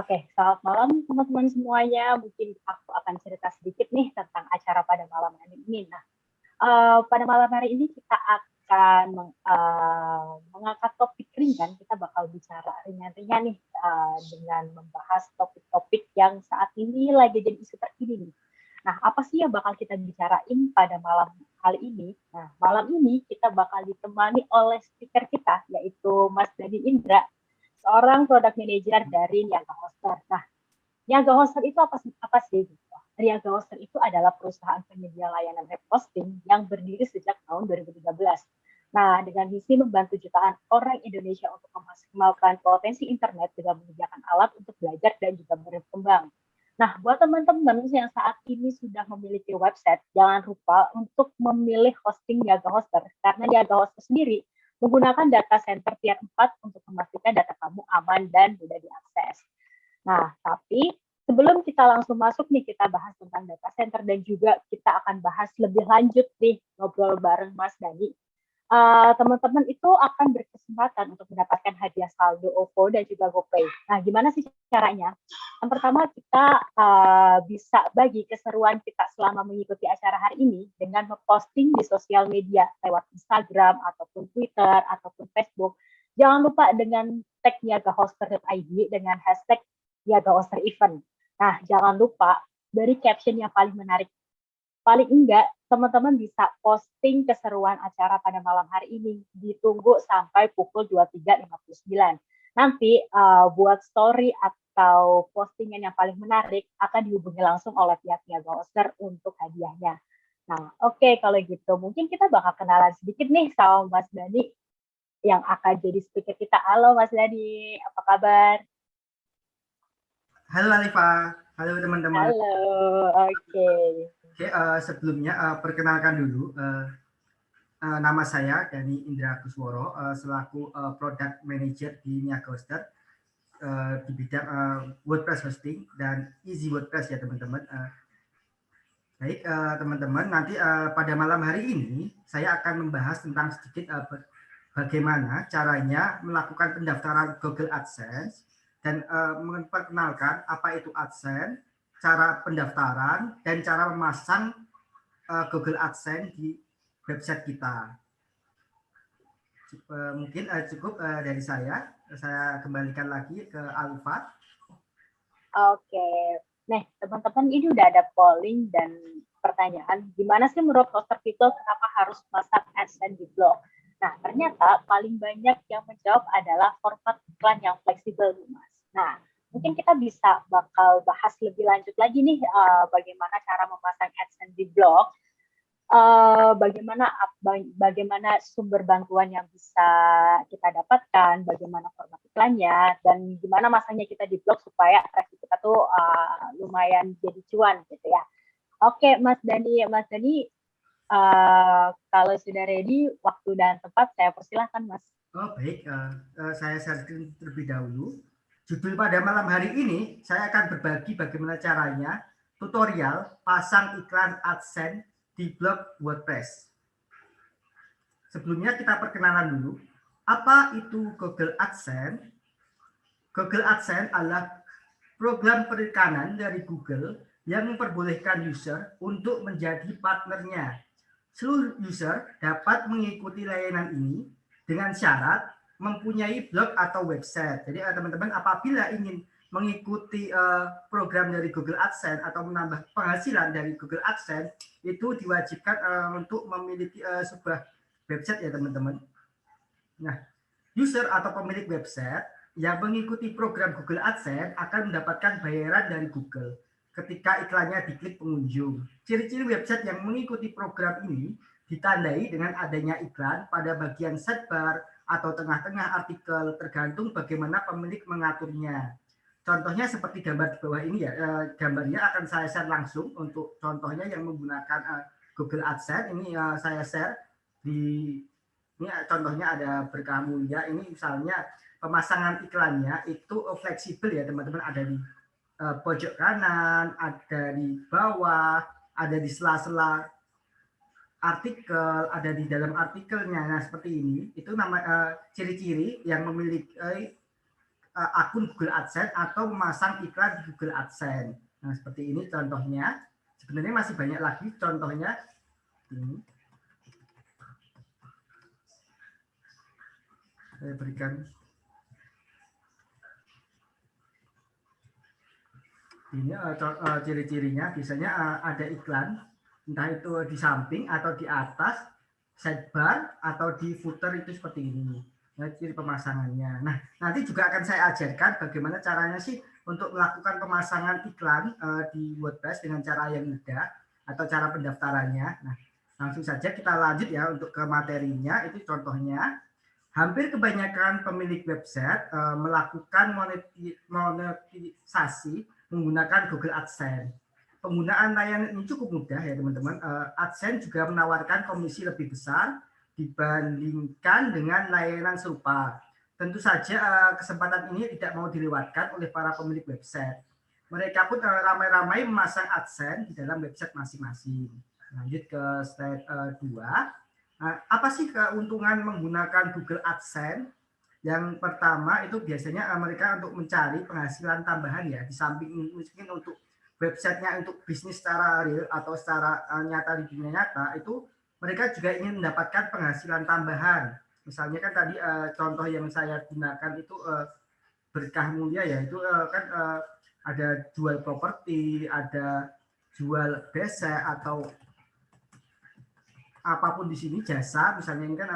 Oke, selamat malam teman-teman semuanya. Mungkin aku akan cerita sedikit nih tentang acara pada malam hari ini. Nah, pada malam hari ini kita akan mengangkat topik ringan. Kita bakal bicara ringan-ringan nih dengan membahas topik-topik yang saat ini lagi jadi isu terkini nih. Nah, apa sih yang bakal kita bicarain pada malam kali ini? Nah, malam ini kita bakal ditemani oleh speaker kita, yaitu Mas Dani Indra, seorang product manager dari Niaga Hoster. Nah, Niaga Hoster itu apa sih? Niaga Hoster itu adalah perusahaan penyedia layanan web hosting yang berdiri sejak tahun 2013. Nah, dengan misi membantu jutaan orang Indonesia untuk memaksimalkan potensi internet dengan menyediakan alat untuk belajar dan juga berkembang. Nah, buat teman-teman yang saat ini sudah memiliki website, jangan lupa untuk memilih hosting Niaga Hoster, karena Niaga Hoster sendiri menggunakan data center tier 4 untuk memastikan data kamu aman dan mudah diakses. Nah, tapi sebelum kita langsung masuk nih, kita bahas tentang data center dan juga kita akan bahas lebih lanjut nih, ngobrol bareng Mas Dani. Teman-teman itu akan berkesempatan untuk mendapatkan hadiah saldo OVO dan juga GoPay. Nah, gimana sih caranya? Yang pertama, kita bisa bagi keseruan kita selama mengikuti acara hari ini dengan memposting di sosial media lewat Instagram ataupun Twitter ataupun Facebook. Jangan lupa dengan tag niagahoster.id dengan hashtag niagahoster event. Nah, jangan lupa beri caption yang paling menarik. Paling enggak, teman-teman bisa posting keseruan acara pada malam hari ini. Ditunggu sampai pukul 23.59. Nanti buat story atau postingan yang paling menarik akan dihubungi langsung oleh pihak Niaga Hoster untuk hadiahnya. Nah, oke, kalau gitu mungkin kita bakal kenalan sedikit nih sama Mas Dani yang akan jadi speaker kita. Halo Mas Dani, apa kabar? Halo Alifa, halo teman-teman. Halo, oke. Oke, sebelumnya perkenalkan dulu, nama saya Dani Indra Kusworo, selaku Product Manager di Niaga Hoster di bidang WordPress hosting dan Easy WordPress ya teman-teman. Baik teman-teman, nanti pada malam hari ini saya akan membahas tentang sedikit bagaimana caranya melakukan pendaftaran Google AdSense dan memperkenalkan apa itu AdSense, cara pendaftaran, dan cara memasang Google AdSense di website kita. Mungkin cukup dari saya kembalikan lagi ke Alfa. Oke, nah teman-teman ini udah ada polling dan pertanyaan, gimana sih menurut hoster people kenapa harus masang AdSense di blog? Nah, ternyata paling banyak yang menjawab adalah format iklan yang fleksibel, Mas. Nah, mungkin kita bisa bakal bahas lebih lanjut lagi nih bagaimana cara memasang AdSense di blog. Bagaimana sumber bantuan yang bisa kita dapatkan, bagaimana format iklannya, dan gimana masanya kita di blog supaya traffic kita tuh lumayan jadi cuan gitu ya. Oke, Mas Dani, kalau sudah ready, waktu dan tempat saya persilahkan, Mas. Oh baik, saya share screen terlebih dahulu. Judul pada malam hari ini, saya akan berbagi bagaimana caranya tutorial pasang iklan AdSense di blog WordPress. Sebelumnya kita perkenalan dulu. Apa itu Google AdSense? Google AdSense adalah program perikanan dari Google yang memperbolehkan user untuk menjadi partnernya. Seluruh user dapat mengikuti layanan ini dengan syarat mempunyai blog atau website. Jadi teman-teman apabila ingin mengikuti program dari Google AdSense atau menambah penghasilan dari Google AdSense, itu diwajibkan untuk memiliki sebuah website ya teman-teman. Nah, user atau pemilik website yang mengikuti program Google AdSense akan mendapatkan bayaran dari Google ketika iklannya diklik pengunjung. Ciri-ciri website yang mengikuti program ini ditandai dengan adanya iklan pada bagian sidebar atau tengah-tengah artikel, tergantung bagaimana pemilik mengaturnya. Contohnya seperti gambar di bawah ini ya, gambarnya akan saya share langsung untuk contohnya yang menggunakan Google AdSense. Ini saya share di ini contohnya ada berkah mulia. Ini misalnya pemasangan iklannya itu fleksibel ya teman-teman, ada di pojok kanan, ada di bawah, ada di sela-sela artikel, ada di dalam artikelnya. Nah seperti ini, itu nama ciri-ciri yang memiliki akun Google AdSense atau memasang iklan di Google AdSense. Nah, seperti ini contohnya. Sebenarnya masih banyak lagi contohnya. Ini. Saya berikan. Ini ciri-cirinya, biasanya ada iklan, entah itu di samping atau di atas, sidebar, atau di footer itu seperti ini. Nah, ciri pemasangannya. Nah, nanti juga akan saya ajarkan bagaimana caranya sih untuk melakukan pemasangan iklan di WordPress dengan cara yang mudah atau cara pendaftarannya. Nah, langsung saja kita lanjut ya untuk ke materinya. Itu contohnya. Hampir kebanyakan pemilik website melakukan monetisasi menggunakan Google AdSense. Penggunaan layanan ini cukup mudah ya teman-teman. AdSense juga menawarkan komisi lebih besar dibandingkan dengan layanan serupa. Tentu saja kesempatan ini tidak mau dilewatkan oleh para pemilik website. Mereka pun ramai-ramai memasang AdSense di dalam website masing-masing. Lanjut ke slide 2. Apa sih keuntungan menggunakan Google AdSense? Yang pertama itu biasanya mereka untuk mencari penghasilan tambahan ya, di samping mungkin untuk websitenya untuk bisnis secara real atau secara nyata di dunia nyata, itu mereka juga ingin mendapatkan penghasilan tambahan. Misalnya kan tadi contoh yang saya gunakan itu Berkah Mulia ya, itu kan ada jual properti, ada jual besek atau apapun di sini jasa, misalnya ini kan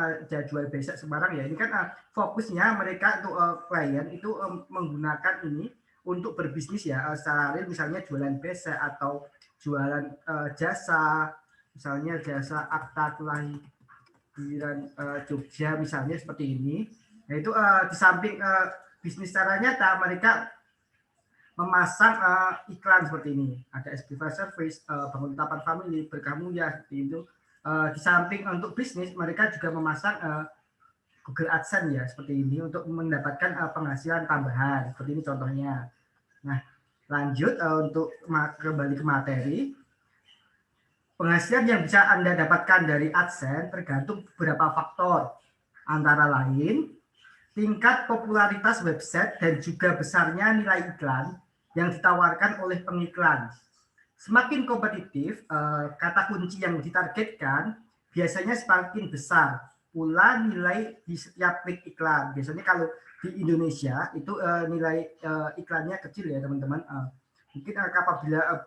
jual besek Semarang ya, ini kan fokusnya mereka untuk klien itu menggunakan ini untuk berbisnis ya secara real, misalnya jualan besek atau jualan jasa, misalnya jasa akta kelahiran Jogja misalnya seperti ini. Nah itu di samping bisnis secara nyata mereka memasang iklan seperti ini, ada SPV Service, Bangun Tapan Family, Berkah Mulia seperti itu. Di samping untuk bisnis, mereka juga memasang Google AdSense ya seperti ini untuk mendapatkan penghasilan tambahan. Seperti ini contohnya. Nah, lanjut untuk kembali ke materi. Penghasilan yang bisa Anda dapatkan dari AdSense tergantung beberapa faktor, antara lain tingkat popularitas website dan juga besarnya nilai iklan yang ditawarkan oleh pengiklan. Semakin kompetitif, kata kunci yang ditargetkan biasanya semakin besar pula nilai di setiap klik iklan. Biasanya kalau di Indonesia itu nilai iklannya kecil ya teman-teman. Mungkin apabila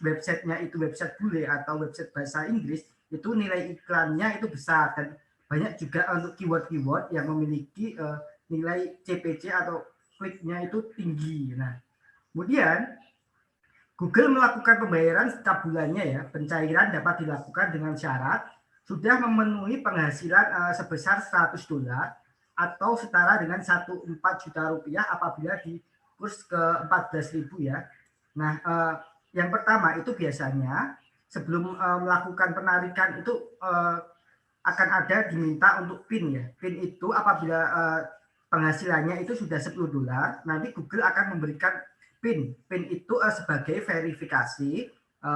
websitenya itu website bule atau website bahasa Inggris, itu nilai iklannya itu besar, dan banyak juga untuk keyword-keyword yang memiliki nilai CPC atau kliknya itu tinggi. Nah, kemudian Google melakukan pembayaran setiap bulannya ya. Pencairan dapat dilakukan dengan syarat sudah memenuhi penghasilan sebesar $100 atau setara dengan 1,4 juta rupiah apabila di kurs ke 14.000 ya. Nah, yang pertama itu biasanya sebelum melakukan penarikan itu akan ada diminta untuk PIN ya. PIN itu apabila penghasilannya itu sudah $10, nanti Google akan memberikan PIN. PIN itu sebagai verifikasi,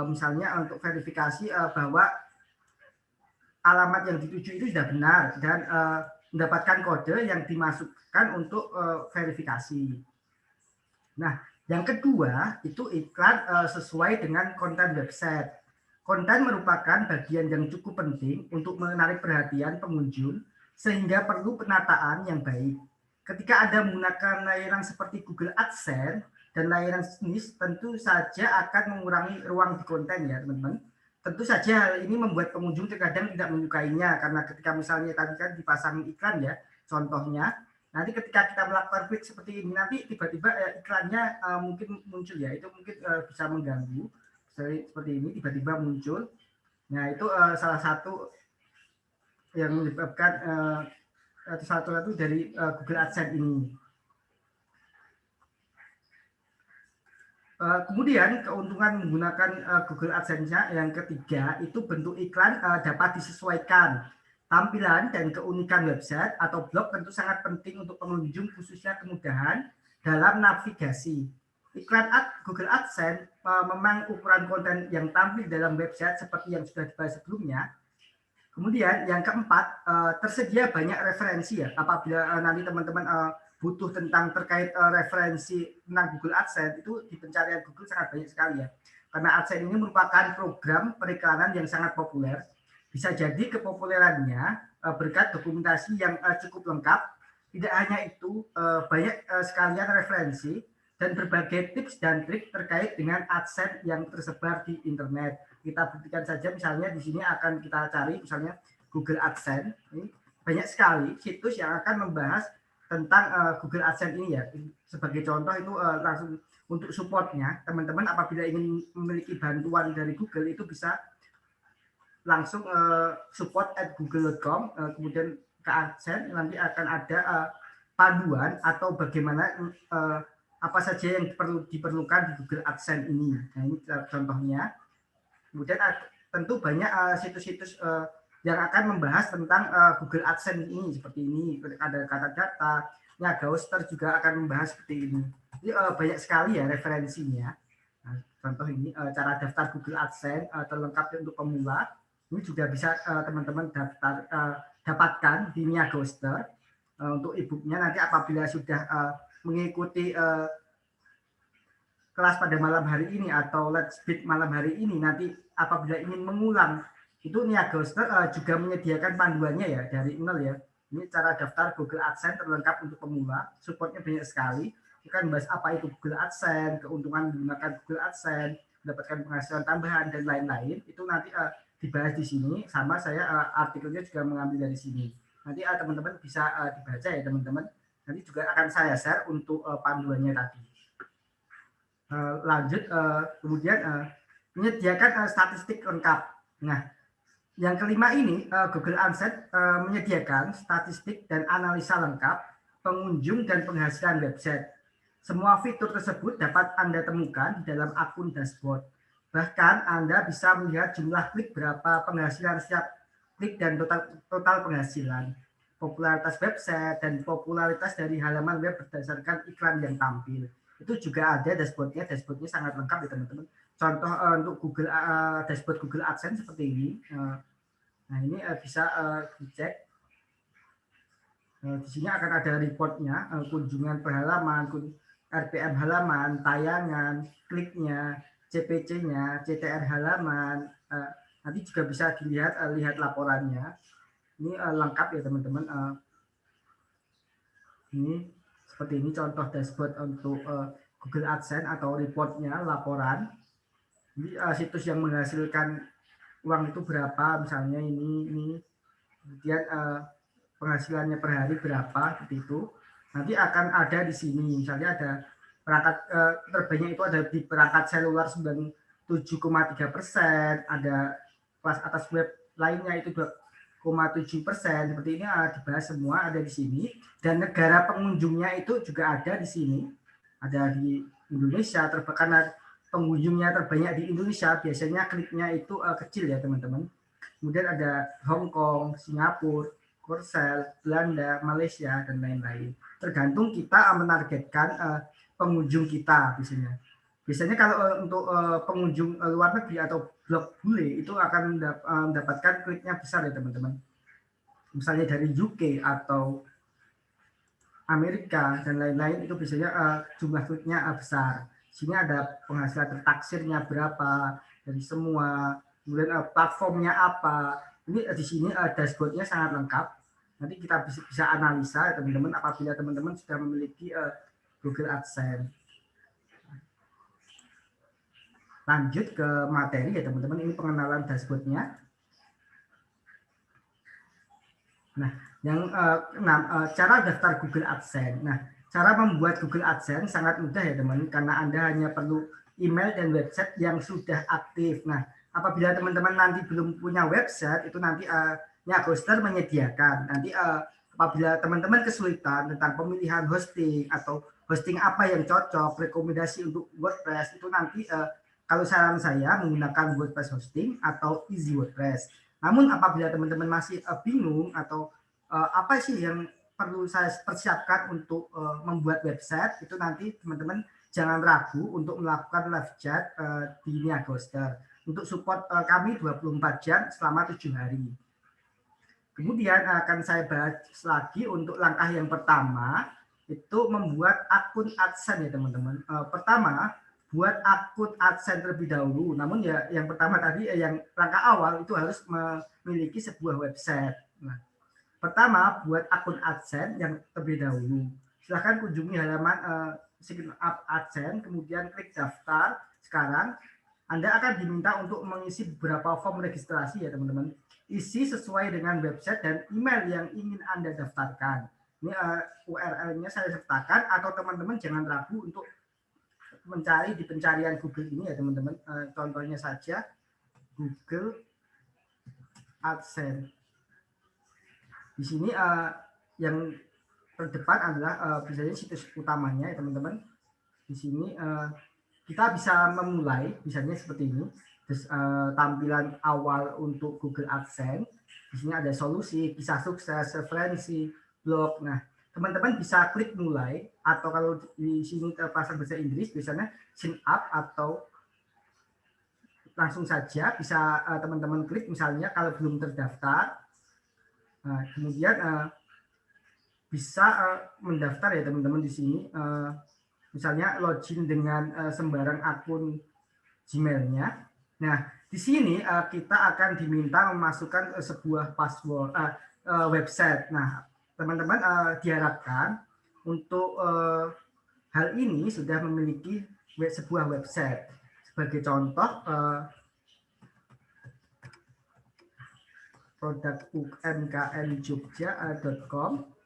misalnya untuk verifikasi bahwa alamat yang dituju itu sudah benar dan mendapatkan kode yang dimasukkan untuk verifikasi. Nah, yang kedua itu iklan sesuai dengan konten website. Konten merupakan bagian yang cukup penting untuk menarik perhatian pengunjung sehingga perlu penataan yang baik. Ketika Anda menggunakan layanan seperti Google AdSense dan layanan bisnis, tentu saja akan mengurangi ruang di konten ya teman-teman. Tentu saja hal ini membuat pengunjung terkadang tidak menyukainya, karena ketika misalnya tadi kan dipasang iklan ya, contohnya, nanti ketika kita melakukan klik seperti ini, nanti tiba-tiba iklannya mungkin muncul ya, itu mungkin bisa mengganggu, seperti ini tiba-tiba muncul. Nah itu salah satu yang menyebabkan satu dari Google AdSense ini. Kemudian keuntungan menggunakan Google AdSense-nya yang ketiga itu bentuk iklan dapat disesuaikan. Tampilan dan keunikan website atau blog tentu sangat penting untuk pengunjung, khususnya kemudahan dalam navigasi. Iklan Google AdSense memang ukuran konten yang tampil dalam website seperti yang sudah dibahas sebelumnya. Kemudian yang keempat, tersedia banyak referensi ya. Apabila nanti teman-teman butuh tentang terkait referensi tentang Google AdSense, itu di pencarian Google sangat banyak sekali ya. Karena AdSense ini merupakan program periklanan yang sangat populer. Bisa jadi kepopulerannya berkat dokumentasi yang cukup lengkap. Tidak hanya itu, banyak sekalian referensi dan berbagai tips dan trik terkait dengan AdSense yang tersebar di internet. Kita buktikan saja, misalnya di sini akan kita cari misalnya Google AdSense. Ini banyak sekali situs yang akan membahas tentang Google AdSense ini ya. Sebagai contoh itu langsung untuk supportnya, teman-teman apabila ingin memiliki bantuan dari Google itu bisa langsung support@google.com, kemudian ke AdSense, nanti akan ada panduan atau bagaimana apa saja yang perlu diperlukan di Google AdSense ini. Nah, ini contohnya. Kemudian tentu banyak situs-situs yang akan membahas tentang Google AdSense ini, seperti ini. Ada kata data, Ghoster juga akan membahas seperti ini. Jadi banyak sekali ya referensinya. Nah, contoh ini cara daftar Google AdSense terlengkap untuk pemula. Ini juga bisa teman-teman dapatkan di Ghoster. Untuk e-booknya nanti apabila sudah mengikuti kelas pada malam hari ini atau Let's Speak malam hari ini, nanti apabila ingin mengulang itu Ghoster juga menyediakan panduannya ya dari nol ya. Ini cara daftar Google AdSense terlengkap untuk pemula, supportnya banyak sekali. Kita membahas apa itu Google AdSense, keuntungan menggunakan Google AdSense, mendapatkan penghasilan tambahan dan lain-lain. Itu nanti dibahas di sini, sama saya artikelnya juga mengambil dari sini. Nanti teman-teman bisa dibaca ya teman-teman. Nanti juga akan saya share untuk panduannya tadi. Lanjut, kemudian menyediakan statistik lengkap. Nah, yang kelima ini, Google AdSense menyediakan statistik dan analisa lengkap pengunjung dan penghasilan website. Semua fitur tersebut dapat Anda temukan di dalam akun dashboard. Bahkan Anda bisa melihat jumlah klik berapa, penghasilan setiap klik, dan total penghasilan, popularitas website, dan popularitas dari halaman web berdasarkan iklan yang tampil. Itu juga ada dashboardnya. Dashboardnya sangat lengkap ya teman-teman. Contoh untuk Google dashboard Google AdSense seperti ini. Nah, ini bisa dicek. Di sini akan ada reportnya, kunjungan per halaman, RPM halaman, tayangan, kliknya, CPC-nya, CTR halaman. Nanti juga bisa dilihat lihat laporannya. Ini lengkap ya teman-teman. Ini seperti ini contoh dashboard untuk Google AdSense atau reportnya, laporan. Ini situs yang menghasilkan uang itu berapa, misalnya ini kemudian penghasilannya per hari berapa, seperti itu. Nanti akan ada di sini, misalnya ada perangkat terbanyak itu ada di perangkat seluler 97,3%, ada kelas atas web lainnya itu 2,7%, seperti ini dibahas semua ada di sini. Dan negara pengunjungnya itu juga ada di sini, ada di Indonesia, karena pengunjungnya terbanyak di Indonesia, biasanya kliknya itu kecil ya teman-teman. Kemudian ada Hong Kong, Singapura, Korsel, Belanda, Malaysia, dan lain-lain. Tergantung kita menargetkan pengunjung kita biasanya. Biasanya kalau untuk pengunjung luar negeri atau blog bule itu akan mendapatkan kliknya besar ya teman-teman. Misalnya dari UK atau Amerika dan lain-lain itu biasanya jumlah kliknya besar. Sini ada penghasilan tertaksirnya berapa dari semua, kemudian platformnya apa. Ini di sini dashboardnya sangat lengkap. Nanti kita bisa analisa teman-teman apabila teman-teman sudah memiliki Google AdSense. Lanjut ke materi ya teman-teman, ini pengenalan dashboardnya. Nah, yang cara daftar Google AdSense. Nah, cara membuat Google AdSense sangat mudah ya teman, karena Anda hanya perlu email dan website yang sudah aktif. Nah, apabila teman-teman nanti belum punya website, itu nanti Ghoster menyediakan. Nanti apabila teman-teman kesulitan tentang pemilihan hosting atau hosting apa yang cocok, rekomendasi untuk WordPress, itu nanti kalau saran saya menggunakan WordPress hosting atau Easy WordPress. Namun apabila teman-teman masih bingung atau apa sih yang perlu saya persiapkan untuk membuat website, itu nanti teman-teman jangan ragu untuk melakukan live chat di Ghoster. Untuk support kami 24 jam selama 7 hari. Kemudian akan saya bahas lagi untuk langkah yang pertama, itu membuat akun AdSense ya teman-teman. Pertama, buat akun AdSense terlebih dahulu. Namun ya yang pertama tadi yang langkah awal itu harus memiliki sebuah website. Nah, pertama buat akun AdSense yang terlebih dahulu. Silahkan kunjungi halaman Sign Up AdSense, kemudian klik daftar. Sekarang Anda akan diminta untuk mengisi beberapa form registrasi ya teman-teman. Isi sesuai dengan website dan email yang ingin Anda daftarkan. Ini URL-nya saya sertakan, atau teman-teman jangan ragu untuk mencari di pencarian Google ini ya teman-teman. Contohnya saja Google AdSense. Di sini yang terdepan adalah biasanya situs utamanya ya teman-teman. Di sini kita bisa memulai, misalnya seperti ini. Terus, tampilan awal untuk Google AdSense. Di sini ada solusi, kisah sukses, referensi, blog. Nah, teman-teman bisa klik mulai, atau kalau di sini terpasang bahasa Inggris, biasanya sign up, atau langsung saja bisa teman-teman klik misalnya kalau belum terdaftar. Nah, kemudian bisa mendaftar ya teman-teman di sini. Misalnya login dengan sembarang akun Gmail-nya. Nah, di sini kita akan diminta memasukkan sebuah password website. Nah, teman-teman diharapkan untuk hal ini sudah memiliki sebuah website. Sebagai contoh, produk umkmjogja.com.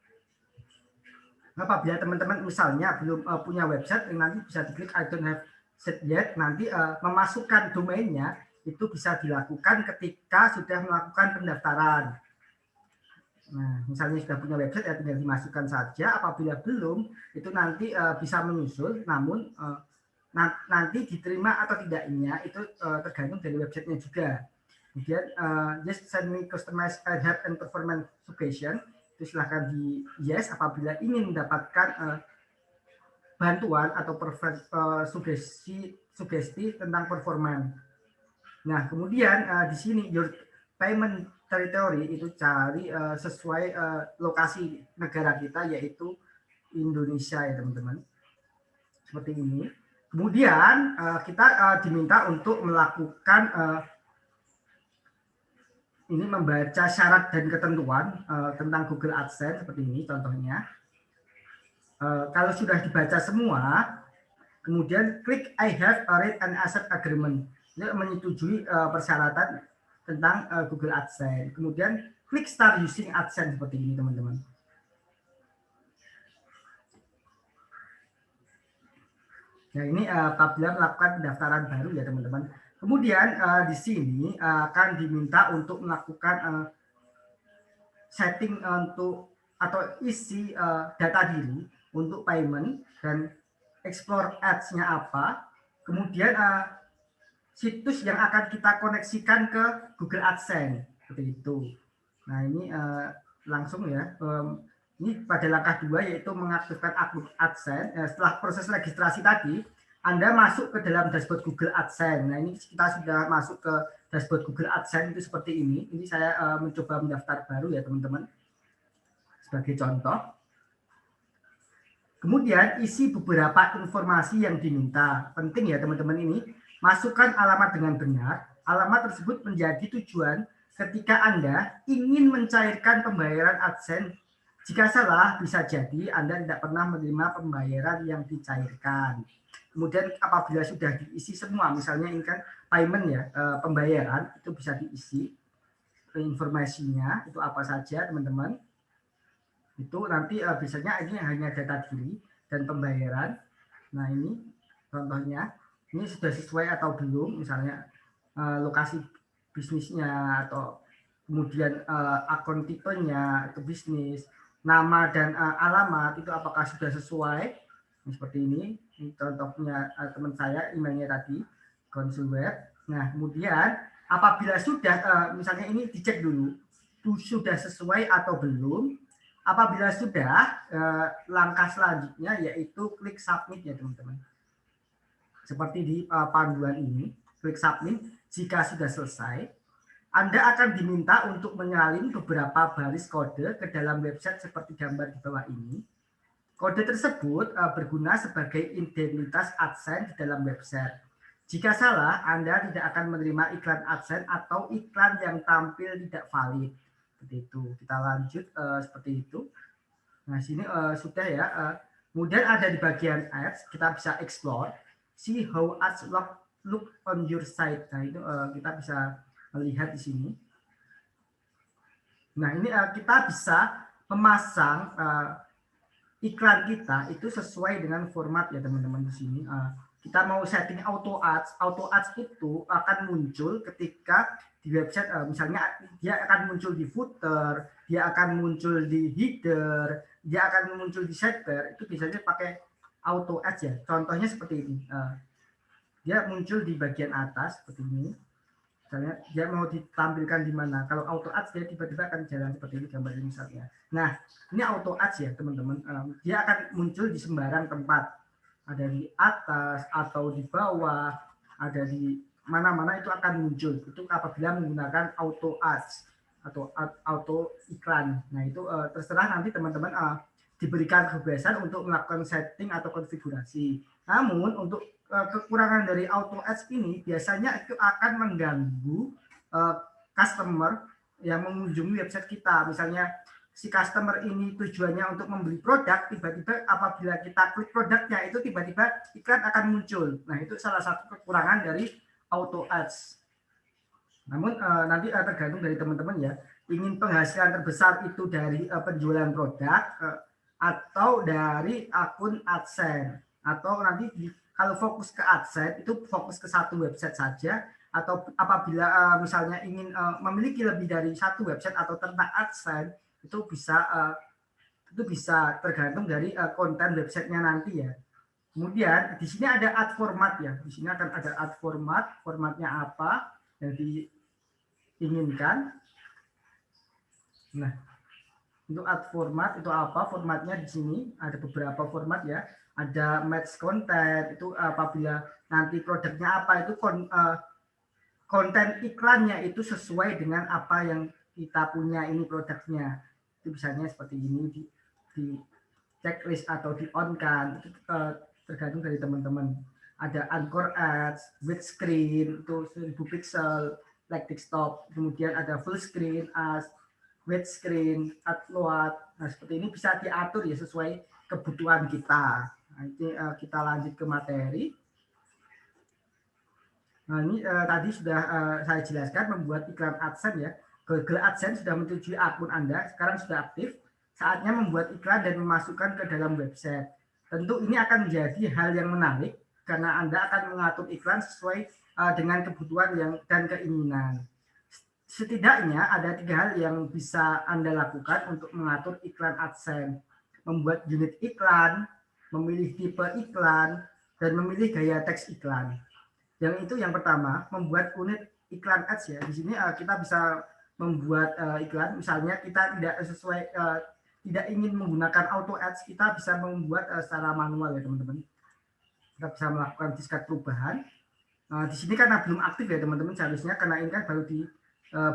Apabila teman-teman misalnya belum punya website, nanti bisa diklik I don't have set yet. Nanti memasukkan domainnya itu bisa dilakukan ketika sudah melakukan pendaftaran. Nah, misalnya sudah punya website ya tinggal dimasukkan saja. Apabila belum, itu nanti bisa menyusul. Namun nanti diterima atau tidaknya itu tergantung dari websitenya juga. Kemudian just send me customized help and performance suggestion. Itu silahkan di yes apabila ingin mendapatkan bantuan atau sugesti tentang performa. Nah, kemudian di sini your payment territory itu cari sesuai lokasi negara kita, yaitu Indonesia ya teman-teman. Seperti ini. Kemudian kita diminta untuk melakukan ini membaca syarat dan ketentuan tentang Google AdSense seperti ini contohnya. Kalau sudah dibaca semua, kemudian klik I have a read and accept agreement. Ini menyetujui persyaratan tentang Google AdSense. Kemudian klik start using AdSense seperti ini teman-teman. Nah, ini apabila melakukan pendaftaran baru ya teman-teman. Kemudian di sini akan diminta untuk melakukan setting untuk atau isi data diri untuk payment dan explore ads-nya apa. Kemudian situs yang akan kita koneksikan ke Google AdSense seperti itu. Nah, ini langsung ya. Ini pada langkah 2 yaitu mengaktifkan akun AdSense. Setelah proses registrasi tadi, Anda masuk ke dalam dashboard Google AdSense. Nah, ini kita sudah masuk ke dashboard Google AdSense itu seperti ini. Ini saya mencoba mendaftar baru ya teman-teman. Sebagai contoh. Kemudian isi beberapa informasi yang diminta. Penting ya teman-teman ini. Masukkan alamat dengan benar. Alamat tersebut menjadi tujuan ketika Anda ingin mencairkan pembayaran AdSense. Jika salah, bisa jadi Anda tidak pernah menerima pembayaran yang dicairkan. Kemudian apabila sudah diisi semua, misalnya ini kan payment ya, pembayaran, itu bisa diisi informasinya, itu apa saja teman-teman. Itu nanti biasanya ini hanya data diri dan pembayaran. Nah, ini contohnya, ini sudah sesuai atau belum, misalnya lokasi bisnisnya, atau kemudian akun tipenya, itu bisnis, nama dan alamat itu apakah sudah sesuai. Seperti ini contohnya teman saya, emailnya tadi konsul web. Nah, kemudian apabila sudah misalnya ini dicek dulu sudah sesuai atau belum. Apabila sudah, langkah selanjutnya yaitu klik submit ya teman-teman. Seperti di panduan ini, klik submit. Jika sudah selesai, Anda akan diminta untuk menyalin beberapa baris kode ke dalam website seperti gambar di bawah ini. Kode tersebut berguna sebagai identitas AdSense di dalam website. Jika salah, Anda tidak akan menerima iklan AdSense atau iklan yang tampil tidak valid. Seperti itu. Kita lanjut seperti itu. Nah, sini sudah ya. Kemudian ada di bagian ads, kita bisa explore, see how ads look on your site. Nah, itu kita bisa melihat di sini. Nah, ini kita bisa memasang iklan kita itu sesuai dengan format ya teman-teman di sini. Kita mau setting auto ads itu akan muncul ketika di website, misalnya dia akan muncul di footer, dia akan muncul di header, dia akan muncul di sidebar, itu biasanya pakai auto ads ya. Contohnya seperti ini, dia muncul di bagian atas seperti ini. Misalnya dia mau ditampilkan di mana. Kalau auto ads dia tiba-tiba akan jalan seperti ini gambarnya misalnya. Nah, ini auto ads ya teman-teman. Dia akan muncul di sembarang tempat. Ada di atas atau di bawah, ada di mana-mana itu akan muncul. Itu apabila menggunakan auto ads atau auto iklan. Nah, itu terserah nanti teman-teman diberikan kebebasan untuk melakukan setting atau konfigurasi. Namun untuk kekurangan dari auto ads ini biasanya itu akan mengganggu customer yang mengunjungi website kita. Misalnya si customer ini tujuannya untuk membeli produk, tiba-tiba apabila kita klik produknya itu tiba-tiba iklan akan muncul. Nah, itu salah satu kekurangan dari auto ads. Namun nanti tergantung dari teman-teman ya, ingin penghasilan terbesar itu dari penjualan produk atau dari akun AdSense, atau nanti kalau fokus ke AdSense itu fokus ke satu website saja, atau apabila misalnya ingin memiliki lebih dari satu website atau ternak AdSense itu bisa tergantung dari konten websitenya nanti ya. Kemudian di sini ada ad format ya, di sini akan ada ad format, formatnya apa yang diinginkan. Nah, untuk ad format itu apa? Formatnya di sini ada beberapa format ya. Ada match content, itu apabila nanti produknya apa itu konten iklannya itu sesuai dengan apa yang kita punya ini produknya. Itu misalnya seperti ini di checklist atau di on kan, itu tergantung dari teman-teman. Ada anchor ads, width screen itu 1000 pixel like desktop, kemudian ada full screen as width screen, ad load. Nah, seperti ini bisa diatur ya sesuai kebutuhan kita. Nanti kita lanjut ke materi. Nah, ini tadi sudah saya jelaskan membuat iklan AdSense ya. Google AdSense sudah menyetujui akun Anda, sekarang sudah aktif. Saatnya membuat iklan dan memasukkan ke dalam website. Tentu ini akan menjadi hal yang menarik karena Anda akan mengatur iklan sesuai dengan kebutuhan dan keinginan. Setidaknya ada 3 hal yang bisa Anda lakukan untuk mengatur iklan AdSense. Membuat unit iklan, memilih tipe iklan, dan memilih gaya teks iklan. Yang itu yang pertama, membuat unit iklan ads ya. Di sini kita bisa membuat iklan, misalnya kita tidak sesuai, tidak ingin menggunakan auto ads, kita bisa membuat secara manual ya teman-teman. Kita bisa melakukan diskat perubahan. Di sini karena belum aktif ya teman-teman, seharusnya karena ini kan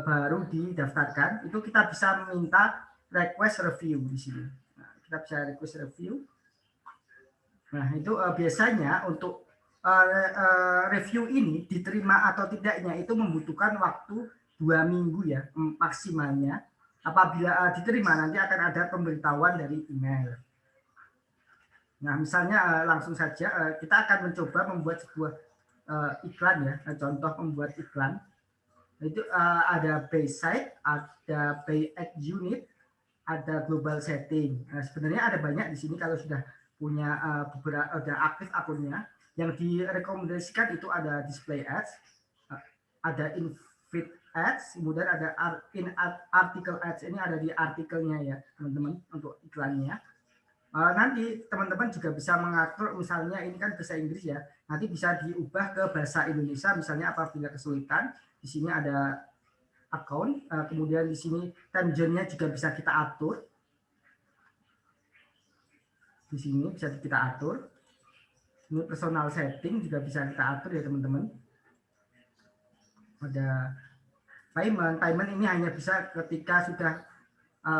baru didaftarkan, itu kita bisa meminta request review di sini. Nah, kita bisa request review. Nah, itu biasanya untuk review ini diterima atau tidaknya itu membutuhkan waktu 2 minggu ya maksimalnya. Apabila diterima nanti akan ada pemberitahuan dari email. Nah, misalnya langsung saja kita akan mencoba membuat sebuah iklan ya, contoh membuat iklan. Itu ada base site, ada pay ad unit, ada global setting. Nah, sebenarnya ada banyak di sini kalau sudah punya beberapa sudah aktif akunnya. Yang direkomendasikan itu ada display ads, ada in-feed ads, kemudian ada article ads. Ini ada di artikelnya ya teman-teman untuk iklannya. Nanti teman-teman juga bisa mengatur, misalnya ini kan bahasa Inggris ya, nanti bisa diubah ke bahasa Indonesia, misalnya apabila kesulitan. Di sini ada account, kemudian di sini time zone-nya juga bisa kita atur. Di sini bisa kita atur. Ini personal setting juga bisa kita atur ya teman-teman. Ada payment ini hanya bisa ketika sudah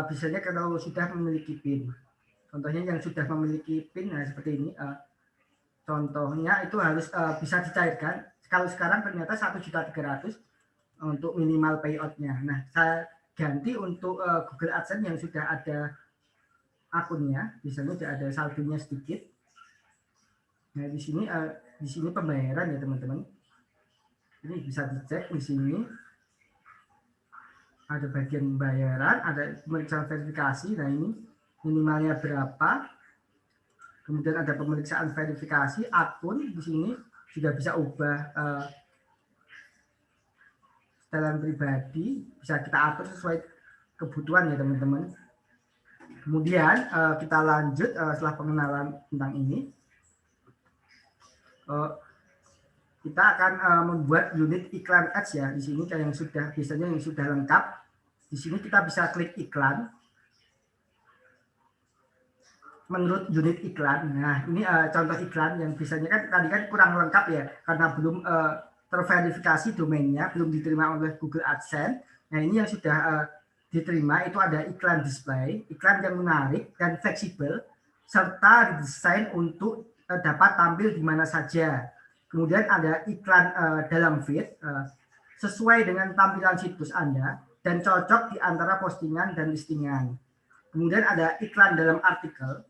biasanya kalau sudah memiliki PIN. Contohnya yang sudah memiliki PIN, nah seperti ini. Contohnya itu harus bisa dicairkan. Kalau sekarang ternyata 1.300.000 untuk minimal payoutnya. Nah, saya ganti untuk Google AdSense yang sudah ada akunnya, misalnya sudah ada saldonya sedikit. Nah, di sini pembayaran ya teman-teman. Ini bisa dicek di sini. Ada bagian pembayaran, ada pemeriksaan verifikasi. Nah, ini minimalnya berapa? Kemudian ada pemeriksaan verifikasi akun di sini juga bisa ubah setelan pribadi, bisa kita atur sesuai kebutuhan ya teman-teman. Kemudian kita lanjut setelah pengenalan tentang ini, kita akan membuat unit iklan ads ya. Di sini yang sudah biasanya yang sudah lengkap. Di sini kita bisa klik iklan. Menurut unit iklan, nah ini contoh iklan yang biasanya kan tadi kan kurang lengkap ya karena belum terverifikasi domainnya, belum diterima oleh Google AdSense. Nah ini yang sudah diterima itu ada iklan display, iklan yang menarik dan fleksibel, serta didesain untuk dapat tampil di mana saja. Kemudian ada iklan dalam feed, sesuai dengan tampilan situs Anda dan cocok di antara postingan dan listingan. Kemudian ada iklan dalam artikel,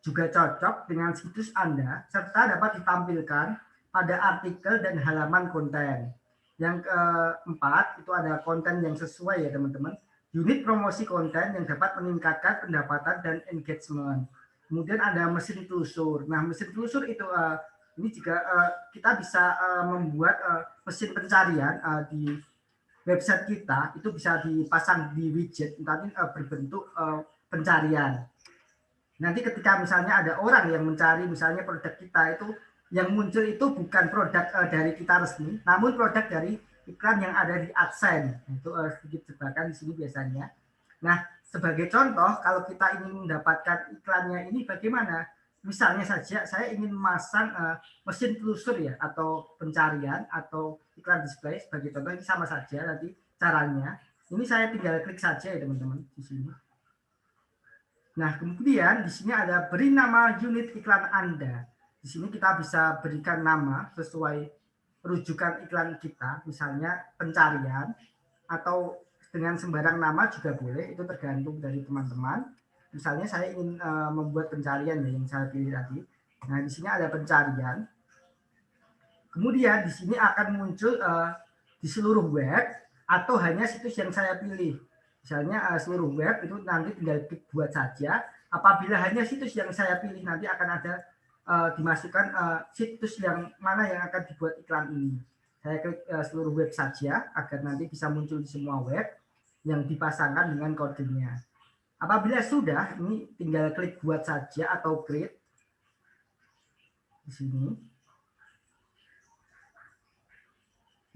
juga cocok dengan situs Anda, serta dapat ditampilkan pada artikel dan halaman konten. Yang keempat, itu ada konten yang sesuai ya teman-teman. Unit promosi konten yang dapat meningkatkan pendapatan dan engagement. Kemudian ada mesin telusur. Nah, mesin telusur itu ini juga kita bisa membuat mesin pencarian di website kita, itu bisa dipasang di widget, nanti berbentuk pencarian. Nanti ketika misalnya ada orang yang mencari misalnya produk kita, itu yang muncul itu bukan produk dari kita resmi, namun produk dari iklan yang ada di AdSense. Itu sedikit jebakan di sini biasanya. Nah, sebagai contoh, kalau kita ingin mendapatkan iklannya ini bagaimana? Misalnya saja saya ingin memasang mesin telusur ya, atau pencarian, atau iklan display sebagai contoh, ini sama saja nanti caranya. Ini saya tinggal klik saja ya teman-teman di sini. Nah, kemudian di sini ada beri nama unit iklan Anda. Di sini kita bisa berikan nama sesuai rujukan iklan kita, misalnya pencarian, atau dengan sembarang nama juga boleh, itu tergantung dari teman-teman. Misalnya saya ingin membuat pencarian ya, yang saya pilih tadi. Nah, di sini ada pencarian. Kemudian di sini akan muncul di seluruh web atau hanya situs yang saya pilih. Misalnya seluruh web itu nanti tinggal klik buat saja. Apabila hanya situs yang saya pilih, nanti akan ada dimasukkan situs yang mana yang akan dibuat iklan ini. Saya klik seluruh web saja agar nanti bisa muncul di semua web yang dipasangkan dengan kodenya. Apabila sudah, ini tinggal klik buat saja atau create di sini.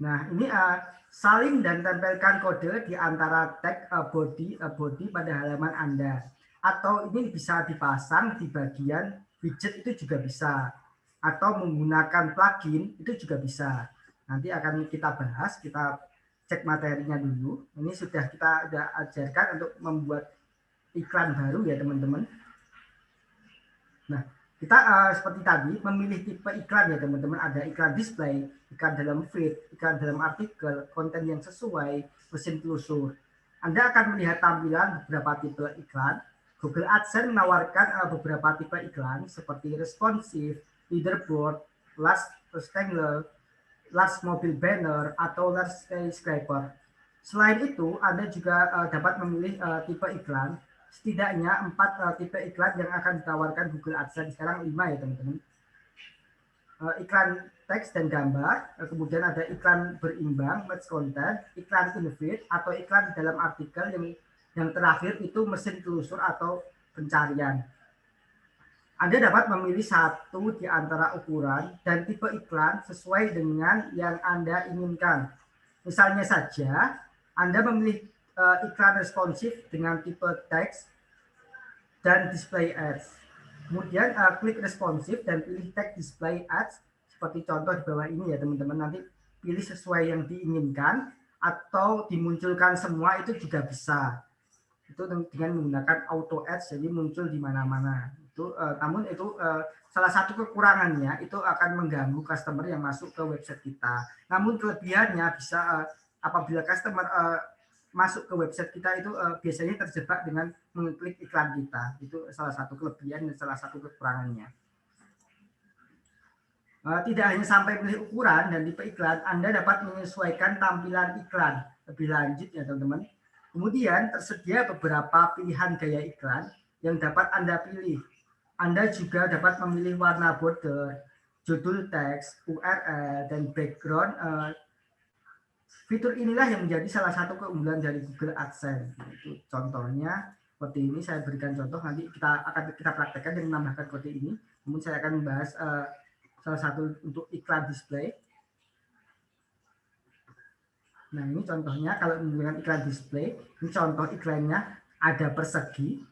Nah, ini salin dan tempelkan kode di antara tag body pada halaman Anda. Atau ini bisa dipasang di bagian widget, itu juga bisa. Atau menggunakan plugin, itu juga bisa. Nanti akan kita bahas, kita cek materinya dulu. Ini sudah kita ajarkan untuk membuat iklan baru ya teman-teman. Nah, kita seperti tadi memilih tipe iklan ya teman-teman. Ada iklan display, iklan dalam feed, iklan dalam artikel, konten yang sesuai, mesin telusur. Anda akan melihat tampilan beberapa tipe iklan. Google AdSense menawarkan beberapa tipe iklan seperti responsive, leaderboard, large rectangle, large mobile banner, atau large skyscraper. Selain itu, Anda juga dapat memilih tipe iklan. Setidaknya 4 tipe iklan yang akan ditawarkan Google AdSense, sekarang 5 ya teman-teman. Iklan teks dan gambar, kemudian ada iklan berimbang, match content, iklan in-feed, atau iklan dalam artikel, yang terakhir itu mesin telusur atau pencarian. Anda dapat memilih satu di antara ukuran dan tipe iklan sesuai dengan yang Anda inginkan. Misalnya saja, Anda memilih iklan responsif dengan tipe teks dan display ads. Kemudian klik responsif dan pilih tag display ads seperti contoh di bawah ini ya teman-teman. Nanti pilih sesuai yang diinginkan atau dimunculkan semua, itu juga bisa. itu dengan menggunakan auto ads, jadi muncul di mana-mana. Namun itu salah satu kekurangannya itu akan mengganggu customer yang masuk ke website kita. Namun kelebihannya bisa apabila customer masuk ke website kita itu biasanya terjebak dengan mengklik iklan kita. Itu salah satu kelebihan dan salah satu kekurangannya. Tidak hanya sampai pilih ukuran dan tipe iklan, Anda dapat menyesuaikan tampilan iklan lebih lanjut ya teman-teman. Kemudian tersedia beberapa pilihan gaya iklan yang dapat Anda pilih. Anda juga dapat memilih warna border, judul teks, URL, dan background. Fitur inilah yang menjadi salah satu keunggulan dari Google AdSense. Itu contohnya seperti ini, saya berikan contoh, nanti kita praktekkan dan menambahkan kode ini. Namun saya akan membahas salah satu untuk iklan display. Nah ini contohnya kalau menggunakan iklan display, ini contoh iklannya ada persegi,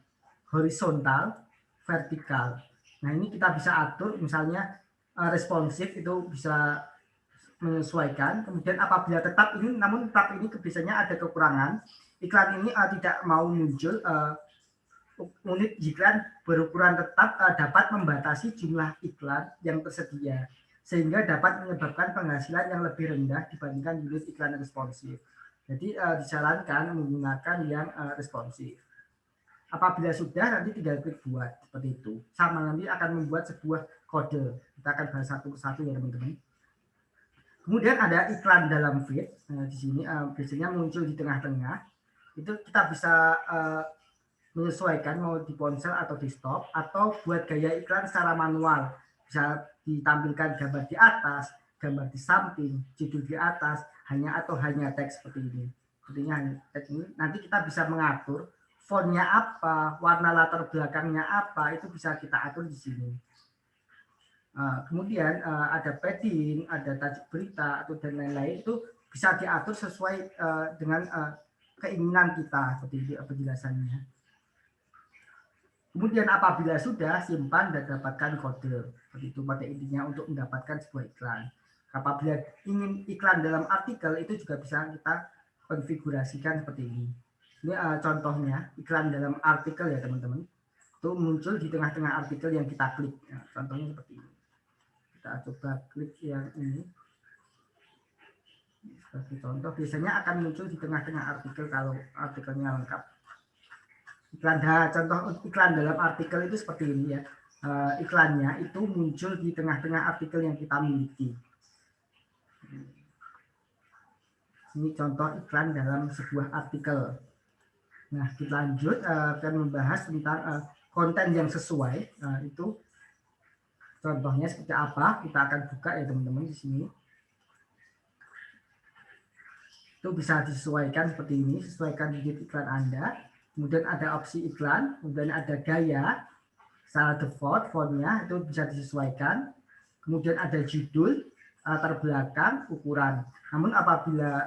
horizontal, vertikal. Nah ini kita bisa atur, misalnya responsif itu bisa menyesuaikan. Kemudian apabila tetap ini, namun tetap ini biasanya ada kekurangan. Iklan ini tidak mau muncul. Unit iklan berukuran tetap dapat membatasi jumlah iklan yang tersedia, sehingga dapat menyebabkan penghasilan yang lebih rendah dibandingkan unit iklan responsif. Jadi disarankan menggunakan yang responsif. Apabila sudah, nanti tinggal klik buat seperti itu. Sama nanti akan membuat sebuah kode. Kita akan bahas satu persatu ya teman-teman. Kemudian ada iklan dalam feed. Di sini biasanya muncul di tengah-tengah. Itu kita bisa menyesuaikan mau di ponsel atau desktop, atau buat gaya iklan secara manual. Bisa ditampilkan gambar di atas, gambar di samping, judul di atas, hanya teks seperti ini. Sepertinya teks ini. Nanti kita bisa mengatur fontnya apa, warna latar belakangnya apa, itu bisa kita atur di sini. Kemudian ada padding, ada tajuk berita, atau dan lain-lain, itu bisa diatur sesuai dengan keinginan kita, seperti itu penjelasannya. Kemudian apabila sudah, simpan dan dapatkan kode. Seperti itu pada intinya untuk mendapatkan sebuah iklan. Apabila ingin iklan dalam artikel, itu juga bisa kita konfigurasikan seperti ini. Ini contohnya iklan dalam artikel ya teman-teman. Itu muncul di tengah-tengah artikel yang kita klik. Nah, contohnya seperti ini. Kita coba klik yang ini. Sebagai contoh, biasanya akan muncul di tengah-tengah artikel kalau artikelnya lengkap. Contoh iklan dalam artikel itu seperti ini ya. Iklannya itu muncul di tengah-tengah artikel yang kita miliki. Ini contoh iklan dalam sebuah artikel. Nah, kita lanjut akan membahas tentang konten yang sesuai. Itu contohnya seperti apa? Kita akan buka ya teman-teman di sini. Itu bisa disesuaikan seperti ini, sesuaikan unit iklan Anda. Kemudian ada opsi iklan, kemudian ada gaya, secara default fontnya itu bisa disesuaikan. Kemudian ada judul, latar belakang, ukuran. Namun apabila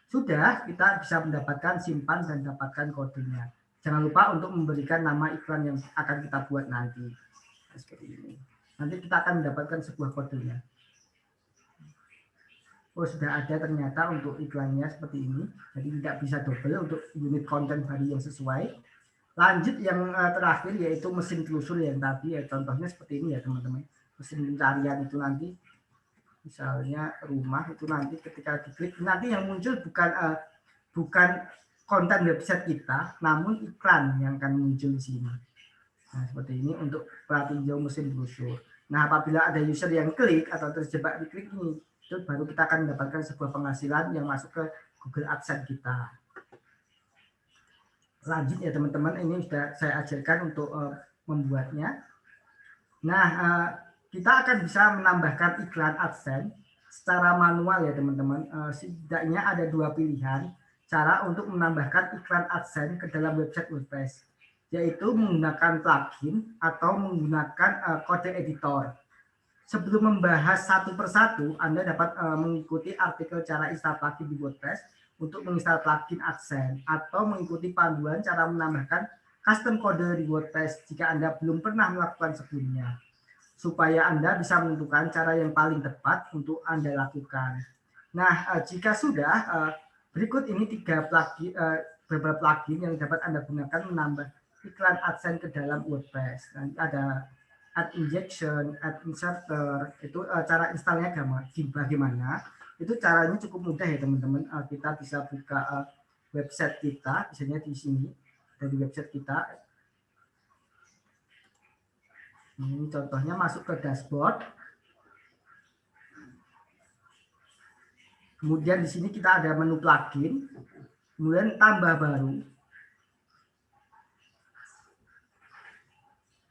sudah, kita bisa mendapatkan simpan dan dapatkan kodenya. Jangan lupa untuk memberikan nama iklan yang akan kita buat nanti. Seperti ini. Nanti kita akan mendapatkan sebuah kodenya. Oh, sudah ada ternyata untuk iklannya seperti ini. Jadi tidak bisa double untuk unit konten baru yang sesuai. Lanjut yang terakhir yaitu mesin telusur yang tadi ya, contohnya seperti ini ya teman-teman. Mesin pencarian itu nanti misalnya rumah itu nanti ketika diklik nanti yang muncul bukan konten website kita, namun iklan yang akan muncul di sini. Nah, seperti ini untuk petinjau mesin telusur. Nah, apabila ada user yang klik atau terjebak di klik ini, itu baru kita akan mendapatkan sebuah penghasilan yang masuk ke Google AdSense kita. Lanjut ya teman-teman, ini sudah saya ajarkan untuk membuatnya. Nah, kita akan bisa menambahkan iklan AdSense secara manual ya teman-teman. Setidaknya ada dua pilihan cara untuk menambahkan iklan AdSense ke dalam website WordPress, yaitu menggunakan plugin atau menggunakan kode editor. Sebelum membahas satu persatu, Anda dapat mengikuti artikel cara install plugin di WordPress untuk menginstal plugin AdSense atau mengikuti panduan cara menambahkan custom kode di WordPress jika Anda belum pernah melakukan sebelumnya, supaya Anda bisa menentukan cara yang paling tepat untuk Anda lakukan. Nah, jika sudah, berikut ini 3 plugin, beberapa plugin yang dapat Anda gunakan menambah iklan AdSense ke dalam WordPress. Nanti ada Ad Injection, Ad Inserter, itu cara installnya bagaimana? Itu caranya cukup mudah ya teman-teman. Kita bisa buka website kita, misalnya di sini dari website kita. Ini contohnya masuk ke dashboard. Kemudian di sini kita ada menu plugin, kemudian tambah baru.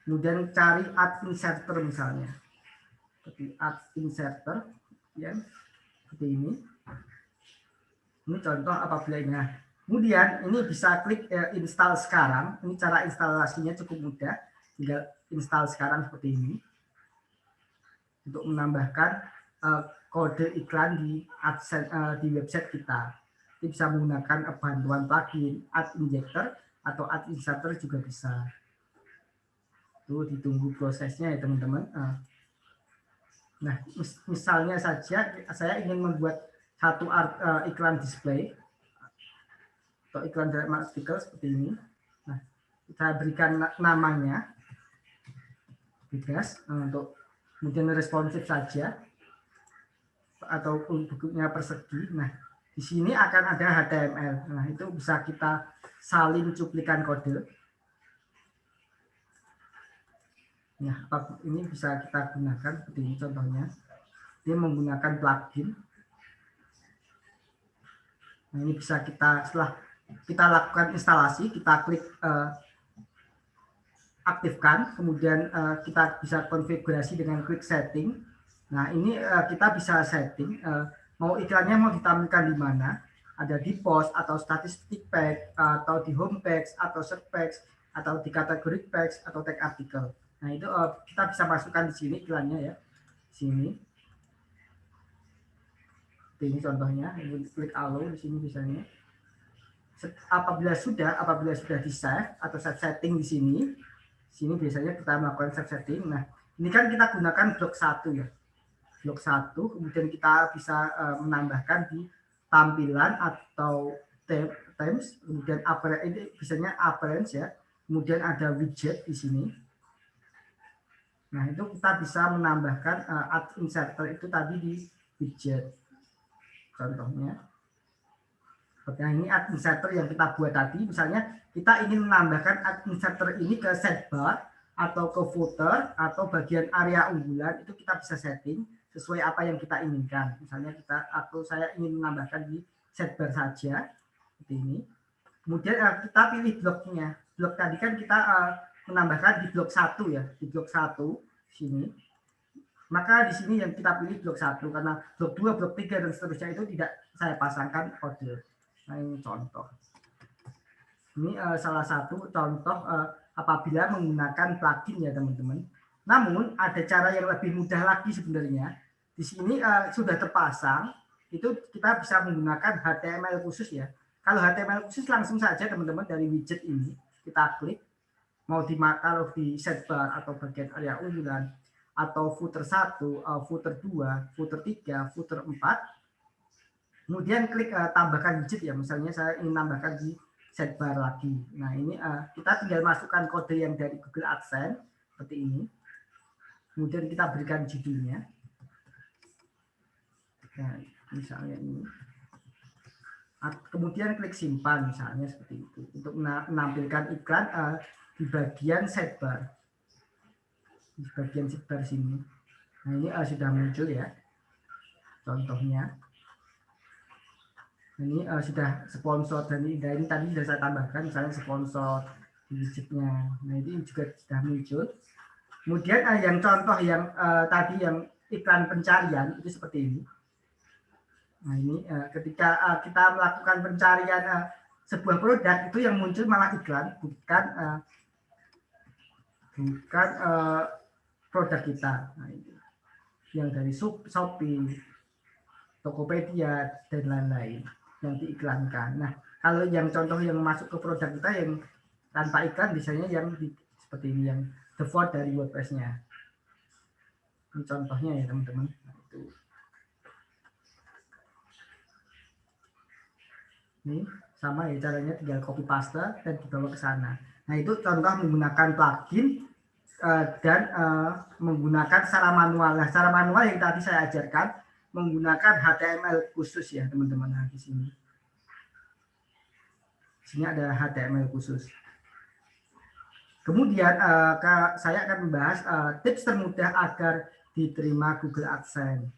Kemudian cari Ad Inserter misalnya. Seperti Ad Inserter, ya, seperti ini. Ini contoh apabila ini. Nah, kemudian ini bisa klik install sekarang. Ini cara instalasinya cukup mudah. Tinggal install sekarang seperti ini. Untuk menambahkan kode iklan di AdSense di website kita. Ini bisa menggunakan bantuan plugin Ad Injector atau Ad Inserter juga bisa. Tuh ditunggu prosesnya ya teman-teman. Nah, misalnya saja saya ingin membuat satu iklan display atau iklan direct artikel seperti ini. Nah, kita berikan namanya bebas untuk kemudian responsif saja atau bentuknya persegi. Nah, di sini akan ada HTML. Nah, itu bisa kita salin cuplikan kode. Nah, ini bisa kita gunakan seperti ini contohnya. Dia menggunakan plugin. Nah, ini bisa kita setelah kita lakukan instalasi, kita klik aktifkan, kemudian kita bisa konfigurasi dengan klik setting. Nah, ini kita bisa setting mau iklannya mau ditampilkan di mana, ada di post atau statistik page atau di home page atau search page atau di kategori page atau tag artikel. Nah, itu kita bisa masukkan di sini iklannya ya. Sini. Ini contohnya, ini klik allow di sini misalnya. Apabila sudah di save atau save setting di sini biasanya kita melakukan save setting. Nah, ini kan kita gunakan blok 1 ya. Blok 1, kemudian kita bisa menambahkan di tampilan atau themes, kemudian ini biasanya appearance ya. Kemudian ada widget di sini. Nah, itu kita bisa menambahkan Ad Inserter itu tadi di widget. Contohnya. Nah, ini Ad Inserter yang kita buat tadi, misalnya kita ingin menambahkan Ad Inserter ini ke sidebar atau ke footer atau bagian area unggulan, itu kita bisa setting sesuai apa yang kita inginkan. Misalnya saya ingin menambahkan di sidebar saja, seperti ini. Kemudian kita pilih bloknya. Blok tadi kan kita menambahkan di blok 1 ya, di blok 1 sini. Maka di sini yang kita pilih blok 1 karena blok 2, blok 3 dan seterusnya itu tidak saya pasangkan kode. Nah, ini contoh. Ini salah satu contoh apabila menggunakan plugin ya teman-teman. Namun ada cara yang lebih mudah lagi sebenarnya. Di sini sudah terpasang, itu kita bisa menggunakan HTML khusus ya. Kalau HTML khusus langsung saja teman-teman dari widget ini kita klik, mau kalau di sidebar atau bagian area unggulan atau footer 1, footer 2, footer 3, footer 4. Kemudian klik tambahkan widget ya, misalnya saya ingin tambahkan di sidebar lagi. Nah, ini kita tinggal masukkan kode yang dari Google AdSense seperti ini. Kemudian kita berikan judulnya. Nah, misalnya ini. Kemudian klik simpan misalnya seperti itu untuk menampilkan iklan di bagian sidebar. Di bagian sidebar sini. Nah, ini sudah muncul ya. Contohnya. Ini sudah sponsor dan ini tadi sudah saya tambahkan misalnya sponsor di widgetnya. Nah, ini juga sudah muncul. Kemudian yang contoh yang tadi yang iklan pencarian itu seperti ini. Nah, ini ketika kita melakukan pencarian sebuah produk itu yang muncul malah iklan, bukan produk kita. Nah, ini yang dari Shopee, Tokopedia dan lain-lain yang diiklankan. Nah, kalau yang contoh yang masuk ke produk kita yang tanpa iklan biasanya yang seperti ini yang default dari WordPress-nya. Ini contohnya ya teman-teman. Nah, itu. Ini sama ya caranya, tinggal copy paste dan dibawa ke sana. Nah itu contoh menggunakan plugin dan menggunakan secara manual. Nah secara manual yang tadi saya ajarkan menggunakan HTML khusus ya teman-teman. Nah di sini ada HTML khusus. Kemudian saya akan membahas tips termudah agar diterima Google AdSense.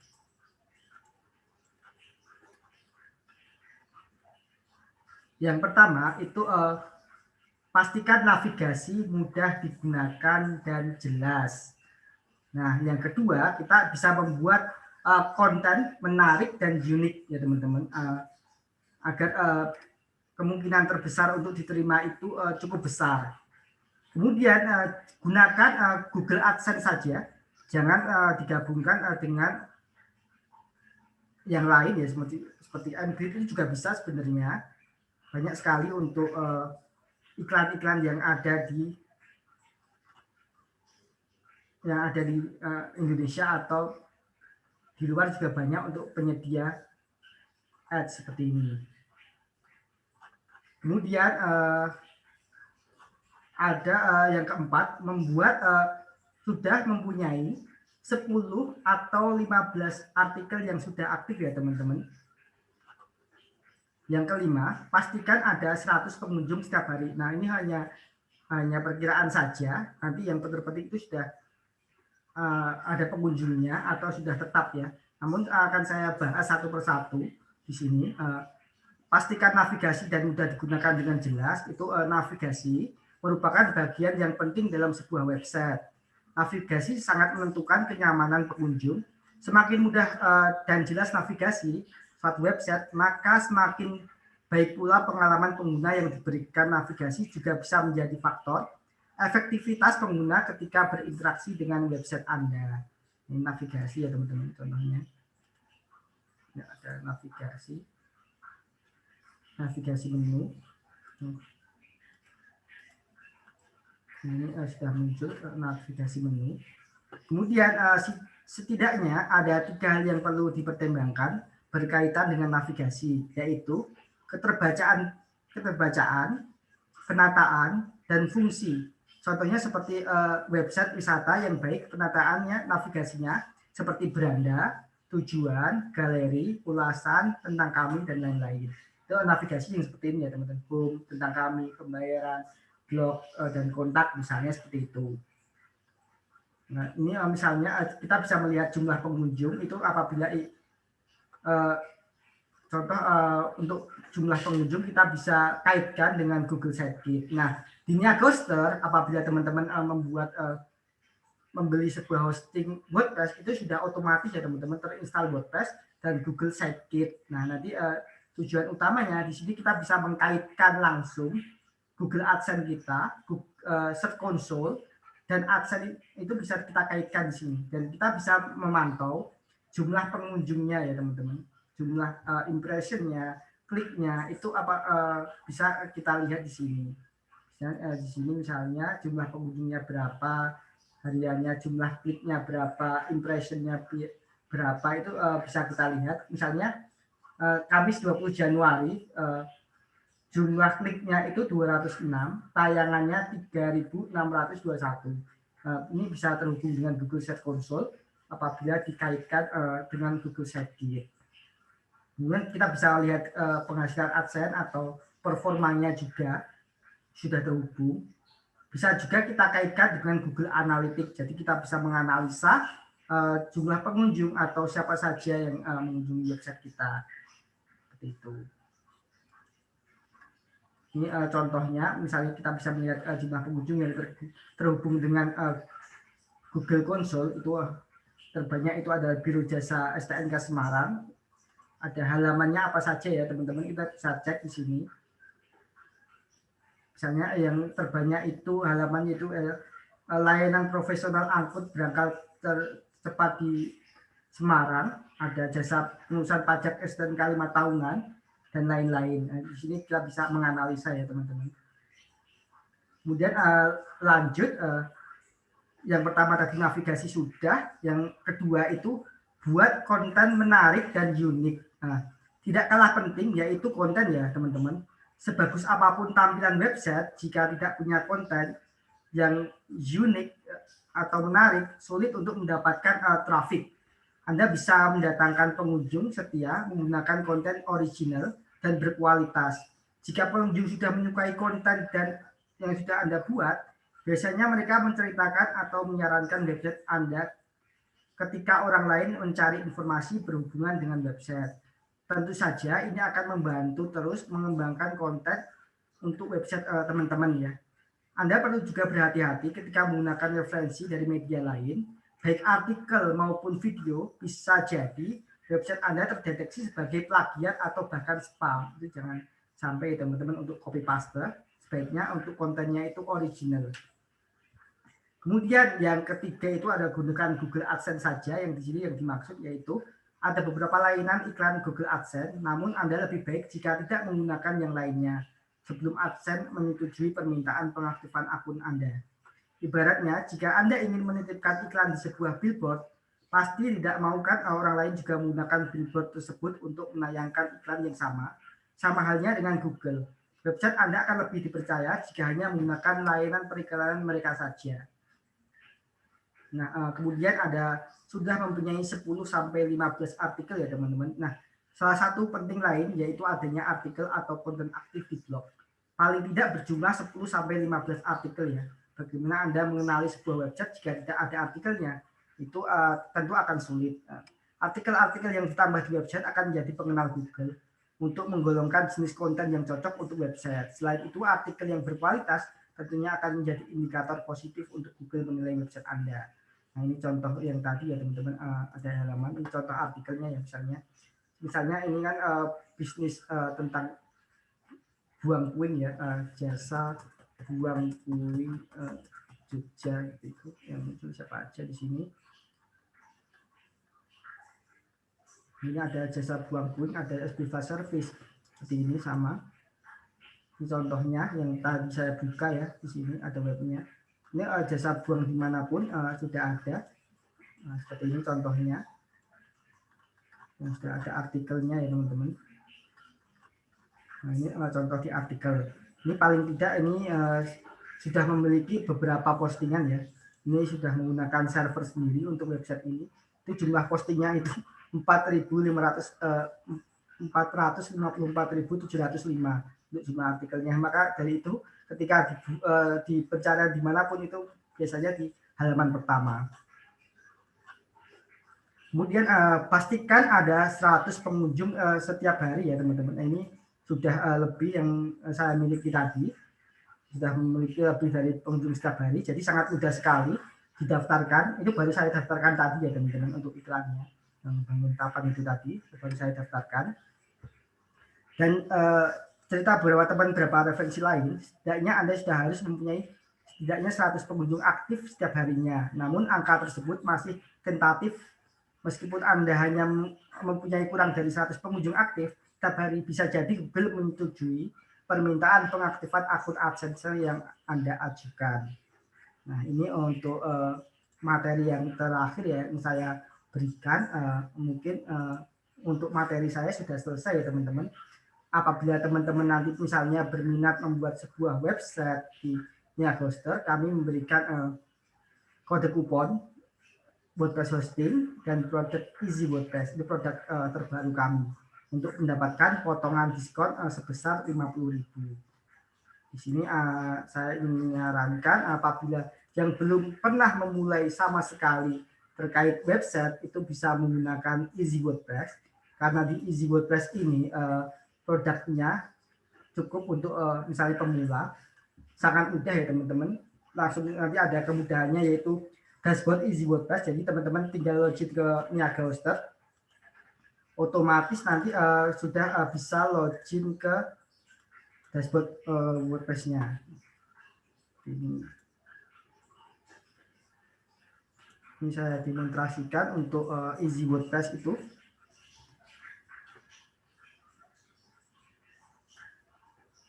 Yang pertama itu pastikan navigasi mudah digunakan dan jelas. Nah, yang kedua kita bisa membuat konten menarik dan unik ya teman-teman, agar kemungkinan terbesar untuk diterima itu cukup besar. Kemudian gunakan Google AdSense saja, jangan digabungkan dengan yang lain ya, seperti Android itu juga bisa sebenarnya. Banyak sekali untuk iklan-iklan yang ada di Indonesia atau di luar juga banyak untuk penyedia ads seperti ini. Kemudian ada yang keempat, membuat sudah mempunyai 10 atau 15 artikel yang sudah aktif ya teman-teman. Yang kelima, pastikan ada 100 pengunjung setiap hari. Nah ini hanya perkiraan saja, nanti yang penting itu sudah ada pengunjungnya atau sudah tetap ya. Namun akan saya bahas satu persatu di sini. Pastikan navigasi dan mudah digunakan dengan jelas. Itu navigasi merupakan bagian yang penting dalam sebuah website. Navigasi sangat menentukan kenyamanan pengunjung. Semakin mudah dan jelas navigasi suatu website, maka semakin baik pula pengalaman pengguna yang diberikan navigasi juga bisa menjadi faktor efektivitas pengguna ketika berinteraksi dengan website Anda. Ini navigasi ya teman-teman, contohnya. Ya, ada navigasi menu. Ini sudah muncul navigasi menu. Kemudian setidaknya ada 3 hal yang perlu dipertimbangkan berkaitan dengan navigasi, yaitu keterbacaan, penataan, dan fungsi. Contohnya seperti website wisata yang baik, penataannya, navigasinya seperti beranda, tujuan, galeri, ulasan, tentang kami, dan lain-lain. Itu navigasi yang seperti ini ya teman-teman, home, tentang kami, pembayaran, blog, dan kontak misalnya seperti itu. Nah ini misalnya kita bisa melihat jumlah pengunjung itu apabila contoh untuk jumlah pengunjung kita bisa kaitkan dengan Google Sidekick. Nah, di Niaghoster apabila teman-teman membeli sebuah hosting WordPress itu sudah otomatis ya teman-teman terinstall WordPress dan Google Sidekick. Nah, nanti tujuan utamanya di sini kita bisa mengkaitkan langsung Google AdSense kita, Google Search Console, dan AdSense itu bisa kita kaitkan di sini dan kita bisa memantau jumlah pengunjungnya ya teman-teman. Jumlah impressionnya, kliknya itu bisa kita lihat di sini. Di sini misalnya jumlah pengunjungnya berapa, hariannya jumlah kliknya berapa, impressionnya berapa itu bisa kita lihat. Misalnya Kamis 20 Januari jumlah kliknya itu 206, tayangannya 3.621. Ini bisa terhubung dengan Google Search Console apabila dikaitkan dengan Google Sidekick. Kemudian kita bisa lihat penghasilan AdSense atau performanya juga sudah terhubung. Bisa juga kita kaitkan dengan Google Analytics. Jadi kita bisa menganalisa jumlah pengunjung atau siapa saja yang mengunjungi website kita. Seperti itu. Ini contohnya, misalnya kita bisa melihat jumlah pengunjung yang terhubung dengan Google Console itu terbanyak itu ada Biro Jasa STNK Semarang. Ada halamannya apa saja ya teman-teman, kita bisa cek di sini. Misalnya yang terbanyak itu halamannya itu layanan profesional angkut berangkat tercepat di Semarang, ada jasa pengurusan pajak STNK 5 tahunan dan lain-lain. Nah, di sini kita bisa menganalisa ya teman-teman. Kemudian lanjut, yang pertama tadi navigasi sudah, yang kedua itu buat konten menarik dan unik. Nah, Tidak kalah penting yaitu konten ya teman-teman. Sebagus apapun tampilan website, jika tidak punya konten yang unik atau menarik, sulit untuk mendapatkan traffic. Anda bisa mendatangkan pengunjung setia menggunakan konten original dan berkualitas. Jika pengunjung sudah menyukai konten dan yang sudah Anda buat, biasanya mereka menceritakan atau menyarankan website Anda ketika orang lain mencari informasi berhubungan dengan website. Tentu saja ini akan membantu terus mengembangkan konten untuk website teman-teman ya. Anda perlu juga berhati-hati ketika menggunakan referensi dari media lain, baik artikel maupun video. Bisa jadi website Anda terdeteksi sebagai plagiat atau bahkan spam. Itu jangan sampai teman-teman untuk copy paste, sebaiknya untuk kontennya itu original. Kemudian yang ketiga itu ada gunakan Google AdSense saja, yang di sini yang dimaksud yaitu ada beberapa layanan iklan Google AdSense, namun Anda lebih baik jika tidak menggunakan yang lainnya sebelum AdSense menyetujui permintaan pengaktifan akun Anda. Ibaratnya, jika Anda ingin menitipkan iklan di sebuah billboard, pasti tidak mau kan orang lain juga menggunakan billboard tersebut untuk menayangkan iklan yang sama. Sama halnya dengan Google. Website Anda akan lebih dipercaya jika hanya menggunakan layanan periklanan mereka saja. Nah, kemudian sudah mempunyai 10-15 artikel ya teman-teman. Nah, salah satu penting lain yaitu adanya artikel atau konten aktif di blog. Paling tidak berjumlah 10-15 artikel ya. Bagaimana Anda mengenali sebuah website jika tidak ada artikelnya? Itu tentu akan sulit. Artikel-artikel yang ditambah di website akan menjadi pengenal Google untuk menggolongkan jenis konten yang cocok untuk website. Selain itu, artikel yang berkualitas tentunya akan menjadi indikator positif untuk Google menilai website Anda. Nah, ini contoh yang tadi ya teman-teman, ada halaman, ini contoh artikelnya ya misalnya ini kan bisnis tentang buang puing ya, jasa buang puing Jogja itu yang muncul siapa aja di sini. Ini ada jasa buang puing, ada SBV Service seperti ini sama. Ini contohnya yang tadi saya buka ya, di sini ada webnya. Ini jasa buang dimanapun sudah ada. Nah, seperti ini contohnya. Yang sudah ada artikelnya ya teman-teman. Nah, ini contoh di artikel. Ini paling tidak ini sudah memiliki beberapa postingan ya. Ini sudah menggunakan server sendiri untuk website ini. Itu jumlah postingnya itu 454.705 untuk jumlah artikelnya. Maka dari itu ketika di pencarian dimanapun itu biasanya di halaman pertama. Kemudian pastikan ada 100 pengunjung setiap hari ya teman-teman. Ini sudah lebih yang saya miliki tadi. Sudah memiliki lebih dari pengunjung setiap hari. Jadi sangat mudah sekali didaftarkan. Itu baru saya daftarkan tadi ya teman-teman untuk iklannya. Yang bangun tapan itu tadi baru saya daftarkan. Dan cerita beberapa referensi lain, setidaknya Anda sudah harus mempunyai setidaknya 100 pengunjung aktif setiap harinya. Namun angka tersebut masih tentatif. Meskipun Anda hanya mempunyai kurang dari 100 pengunjung aktif, setiap hari bisa jadi Google menyetujui permintaan pengaktifan akun AdSense yang Anda ajukan. Nah, ini untuk materi yang terakhir ya yang saya berikan. Mungkin untuk materi saya sudah selesai ya teman-teman. Apabila teman-teman nanti misalnya berminat membuat sebuah website di Niaga Hoster, kami memberikan kode kupon WordPress hosting dan produk Easy WordPress. Itu produk terbaru kami untuk mendapatkan potongan diskon sebesar 50.000. Di sini saya ingin menyarankan apabila yang belum pernah memulai sama sekali terkait website itu bisa menggunakan Easy WordPress, karena di Easy WordPress ini produknya cukup untuk misalnya pemula, sangat mudah ya teman-teman. Langsung nanti ada kemudahannya yaitu dashboard Easy WordPress. Jadi teman-teman tinggal login ke Niaga Hoster, otomatis nanti sudah bisa login ke dashboard WordPress-nya. Ini saya demonstrasikan untuk Easy WordPress itu.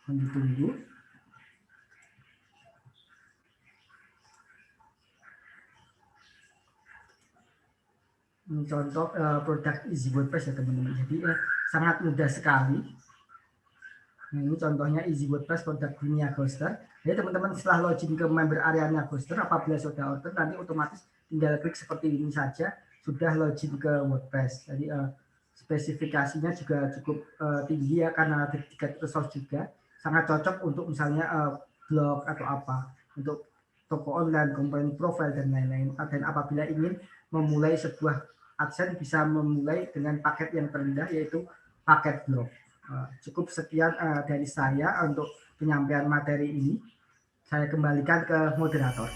Tunggu. Ini Ini contoh produk Easy WordPress ya teman-teman. Jadi sangat mudah sekali. Nah, ini contohnya Easy WordPress produk dunia Ghoster. Jadi teman-teman setelah login ke member areanya Ghoster, apabila sudah order nanti otomatis tinggal klik seperti ini saja sudah login ke WordPress. Jadi spesifikasinya juga cukup tinggi ya karena ada 3 resource juga. Sangat cocok untuk misalnya blog atau apa, untuk toko online, komponen profile dan lain-lain. Dan apabila ingin memulai sebuah AdSense bisa memulai dengan paket yang terendah yaitu paket blog. Cukup sekian dari saya untuk penyampaian materi ini. Saya kembalikan ke moderator.